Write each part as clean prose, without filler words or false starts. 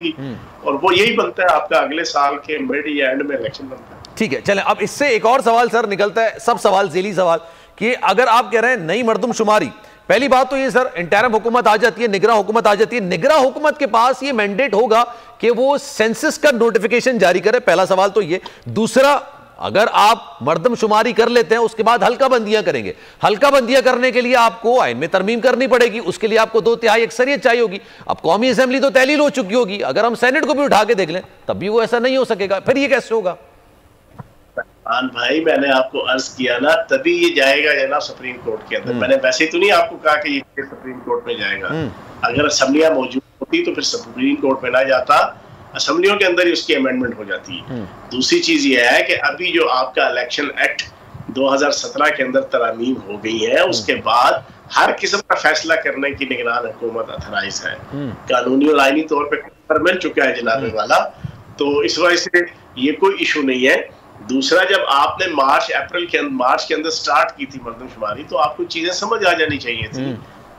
और वो यही बनता है आपका अगले साल के मिड या एंड में इलेक्शन बनता है। ठीक है, चलें अब इससे एक और सवाल सर निकलता है, सब सवाल जेली सवाल, कि अगर आप कह रहे हैं नई मर्दमशुमारी, पहली बात तो ये सर इंटरिम हुकूमत आ जाती है, निगरां हुकूमत आ जाती है, निगरां हुकूमत के पास ये मैंडेट होगा कि वो सेंसस का नोटिफिकेशन जारी करे, पहला सवाल तो ये। दूसरा, अगर आप मर्दमशुमारी कर लेते हैं उसके बाद हल्का बंदियां करेंगे, हल्का बंदियां करने के लिए आपको आइन में तरमीम करनी पड़ेगी, उसके लिए आपको 2/3 अक्सरियत चाहिए होगी। अब कौमी असेंबली तो तहलील हो चुकी होगी, अगर हम सेनेट को भी उठा के देख लें तब भी वो ऐसा नहीं हो सकेगा, फिर ये कैसे होगा? भाई मैंने आपको अर्ज किया ना, तभी ये जाएगा है ना सुप्रीम कोर्ट के अंदर। मैंने वैसे तो नहीं आपको कहा कि ये सुप्रीम कोर्ट में जाएगा। अगर असेंबलियां मौजूद होती तो फिर सुप्रीम कोर्ट में ना जाता, असेंबलियों के अंदर ही उसकी अमेंडमेंट हो जाती है। दूसरी चीज ये है कि अभी जो आपका इलेक्शन एक्ट 2017 के अंदर तरामीम हो गई है, उसके बाद हर किस्म का फैसला करने की निगरान हुकूमत अथराइज है, कानूनी और आईनी तौर पर मिल चुका है जनाब वाला, तो इस वजह से ये कोई इशू नहीं है। दूसरा, जब आपने मार्च के अंदर स्टार्ट की थी मर्दमशुमारी, तो आपको चीजें समझ आ जानी चाहिए थी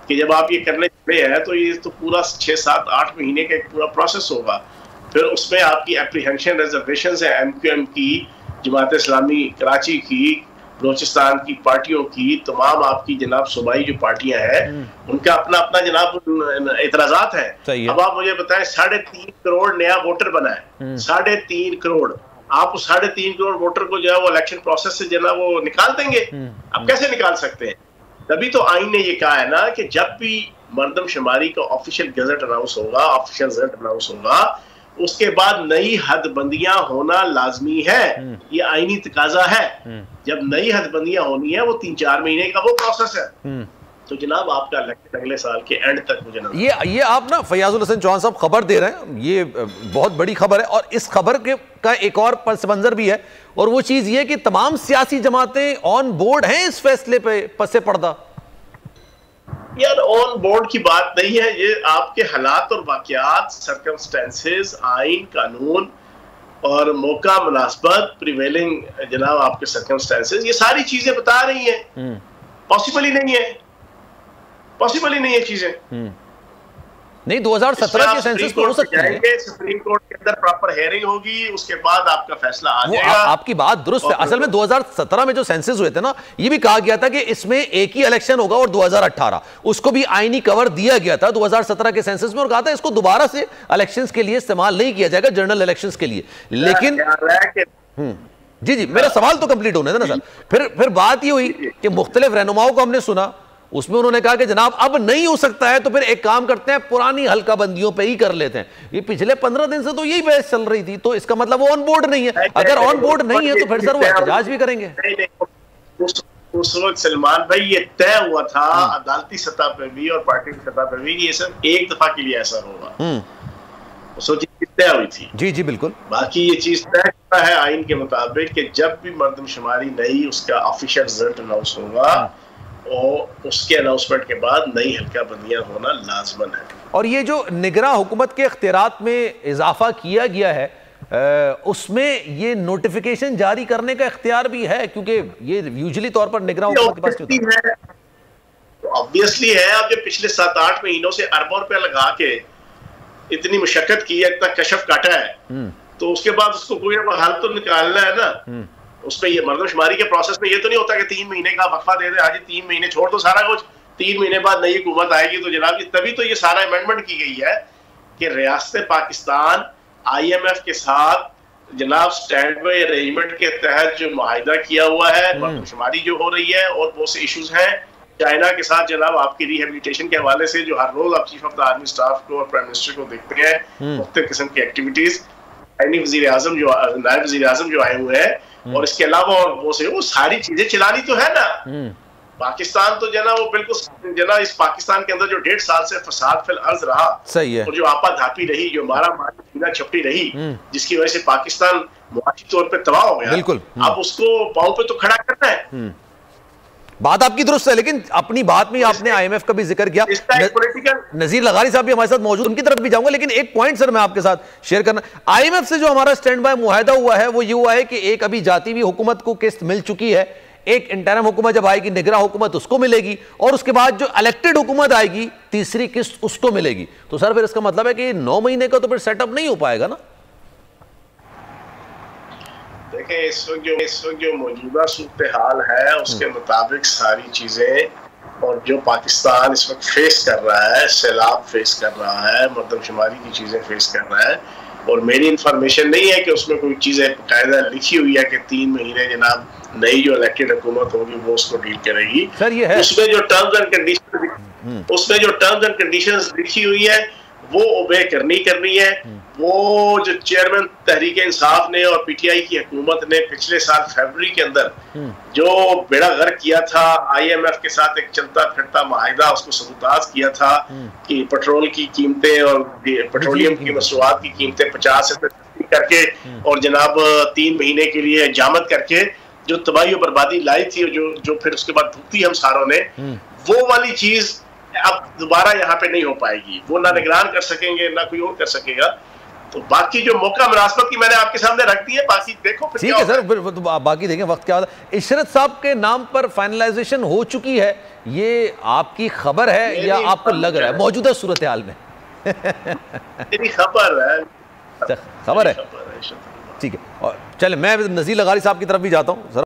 कि जब आप ये करने चले हैं तो ये तो पूरा 6, 7, 8 महीने का एक पूरा प्रोसेस होगा। फिर उसमें आपकी एप्रीहेंशन रिजर्वेशंस है, MQM की, जमात इस्लामी कराची की, बलोचिस्तान की पार्टियों की, तमाम आपकी जनाब सूबाई जो पार्टियां हैं उनका अपना अपना जनाब एतराजात है। अब आप मुझे बताएं, 3.5 करोड़ नया वोटर बना है, 3.5 करोड़, आप उस 3.5 करोड़ वोटर को जो है वो इलेक्शन प्रोसेस से जो है वो निकाल देंगे? आप कैसे निकाल सकते हैं? तभी तो आइन ने ये कहा है ना कि जब भी मर्दमशुमारी का ऑफिशियल गजट अनाउंस होगा, उसके बाद नई हदबंदियां होना लाजमी है, ये आईनी तकाजा है। जब नई हदबंदियां होनी है वो 3-4 महीने का वो प्रोसेस है। तो जनाब आपका इलेक्शन अगले साल के एंड तक मुझे ये आप ना फयाजुल हसन चौहान साहब खबर दे रहे हैं, ये बहुत बड़ी खबर है, और इस खबर का एक और पस मंजर भी है, और वो चीज ये कि तमाम सियासी जमातें ऑन बोर्ड हैं इस फैसले पे पसे पर्दा। यार ऑन बोर्ड की बात नहीं है, ये आपके हालात और वाकयात, सर्कमस्टेंसेस, आइन, कानून और मौका मुनासबत, प्रिवेलिंग जनाब आपके सर्कमस्टेंसेस, ये सारी चीजें बता रही हैं। पॉसिबल ही नहीं है चीजें। नहीं, 2017 के सेंसस को हो सकती है, सुप्रीम कोर्ट के अंदर प्रॉपर हियरिंग होगी, उसके बाद आपका फैसला आ जाएगा। आपकी बात दुरुस्त है। असल में 2017 में जो सेंसस हुए थे ना, ये भी कहा गया था कि इसमें एक ही इलेक्शन होगा, और 2018 उसको भी आईनी कवर दिया गया था 2017 के सेंसस में, और कहा था इसको दोबारा से इलेक्शंस के लिए इस्तेमाल नहीं किया जाएगा, जनरल इलेक्शंस के लिए। लेकिन जी मेरा सवाल तो कंप्लीट होने देना सर। फिर बात ये हुई कि मुख्तलिफ रहनुमाओं को हमने सुना, उसमें उन्होंने कहा कि जनाब अब नहीं हो सकता है तो फिर एक काम करते हैं, पुरानी हल्का बंदियों पे ही कर लेते हैं। ये पिछले 15 दिन से तो यही बहस चल रही थी, तो इसका मतलब वो ऑन बोर्ड नहीं है। अगर ऑन बोर्ड नहीं है तो फिर सर वो एहतजाज भी करेंगे। उस वक्त सलमान भाई ये तय हुआ था अदालती सतह पे भी और पार्टी की सतह पे भी, ये सब एक दफा के लिए ऐसा होगा, सोचिए तय हुई थी। जी बिल्कुल। बाकी ये चीज तय है आइन के मुताबिक कि जब भी मर्दमशुमारी नई उसका ऑफिशियल रिजल्ट अनाउंस होगा, और उसके अनाउंसमेंट के बाद नई हल्का बंदियां होना लाजमन है। और ये जो निगरां हुकूमत के इख्तियारात में इजाफा किया गया है, उसमें ये नोटिफिकेशन जारी करने का इख्तियार भी है, क्योंकि ये यूजुअली तौर पर निगरां हुकूमत के पास होता है। तो ऑब्वियसली है, अब जो पिछले 7-8 महीनों से अरबों रुपए लगा के इतनी मुशक्कत की है, इतना कशफ काटा है, तो उसके बाद उसको कोई हल तो निकालना है ना। उसमें ये मर्दमशुमारी के प्रोसेस में ये तो नहीं होता कि 3 महीने का वक्फा दे दे, आज 3 महीने छोड़ दो सारा कुछ, 3 महीने बाद नई हुकूमत आएगी तो जनाब तभी तो ये सारा अमेंडमेंट की गई है कि रियासत पाकिस्तान IMF के साथ जनाब स्टैंड बाय अरेंजमेंट के तहत जो मुआहिदा किया हुआ है, मर्दमशुमारी जो हो रही है, और बहुत से इश्यूज हैं चाइना के साथ जनाब आपकी रिहेबिलिटेशन के हवाले से, जो हर रोज आप chief of the army staff को और प्राइम मिनिस्टर को देखते हैं, मुख्तलिफ किस्म की एक्टिविटीज, नायब वज़ीर आज़म जो आए हुए हैं, और इसके अलावा और वो सारी चीजें चलानी तो है ना। पाकिस्तान तो जना वो बिल्कुल जना इस पाकिस्तान के अंदर जो 1.5 साल से फसाद फिल अर्ज रहा, सही है, और जो आपाधापी रही, जो मारा छपटी रही, जिसकी वजह से पाकिस्तान मुआशी तौर पे तबाह हो गया, बिल्कुल अब उसको पांव पे तो खड़ा करना है। बात आपकी दुरुस्त है, लेकिन अपनी बात में आपने IMF का भी जिक्र किया, नजीर लगारी साहब भी हमारे साथ मौजूद, उनकी तरफ भी जाऊंगा, लेकिन एक पॉइंट सर मैं आपके साथ शेयर करना, IMF से जो हमारा स्टैंड बाय मुआहिदा हुआ है वो ये हुआ है कि एक अभी जाती हुई हुकूमत को किस्त मिल चुकी है, एक इंटरिम हुकूमत जब आएगी, निगरा हुकूमत उसको मिलेगी, और उसके बाद जो इलेक्टेड हुकूमत आएगी तीसरी किस्त उसको मिलेगी। तो सर फिर इसका मतलब है कि 9 महीने का तो फिर सेटअप नहीं हो पाएगा ना। देखिए इस वक्त जो मौजूदा सूरत हाल है उसके मुताबिक सारी चीजें और जो पाकिस्तान इस वक्त फेस कर रहा है, सैलाब फेस कर रहा है, मरदमशुमारी की चीजें फेस कर रहा है, और मेरी इंफॉर्मेशन नहीं है कि उसमें कोई चीजें कायदा लिखी हुई है कि 3 महीने जनाब नई जो इलेक्टेड हुकूमत होगी वो उसको डील करेगी। सर ये है उसमें जो टर्म्स एंड कंडीशंस लिखी हुई है वो ओबे करनी है। वो जो चेयरमैन तहरीक इंसाफ ने और पीटीआई की हुकूमत ने पिछले साल फरवरी के अंदर जो बेड़ा गर्क किया था, IMF के साथ एक चलता फिरता माहिदा उसको सबूताज किया था कि पेट्रोल की कीमतें और पेट्रोलियम की मसनूआत की कीमतें 50 से करके और जनाब 3 महीने के लिए जामद करके जो तबाही और बर्बादी लाई थी, जो फिर उसके बाद भुगती हम सारों ने, वो वाली चीज अब दोबारा यहाँ पे नहीं हो पाएगी। वो ना निगरान कर सकेंगे ना कोई और कर सकेगा। तो बाकी जो मौका मुनासबत की मैंने आपके सामने रख दी है, बाकी देखो फिर ठीक है सर, फिर तो बाकी देखें वक्त क्या होता है। इशरत साहब के नाम पर फाइनलाइजेशन हो चुकी है, ये आपकी खबर है या आपको लग रहा है मौजूदा सूरत हाल में? मेरी खबर है। खबर है, ठीक है। और चले मैं नज़ीर लगारी साहब की तरफ भी जाता हूँ।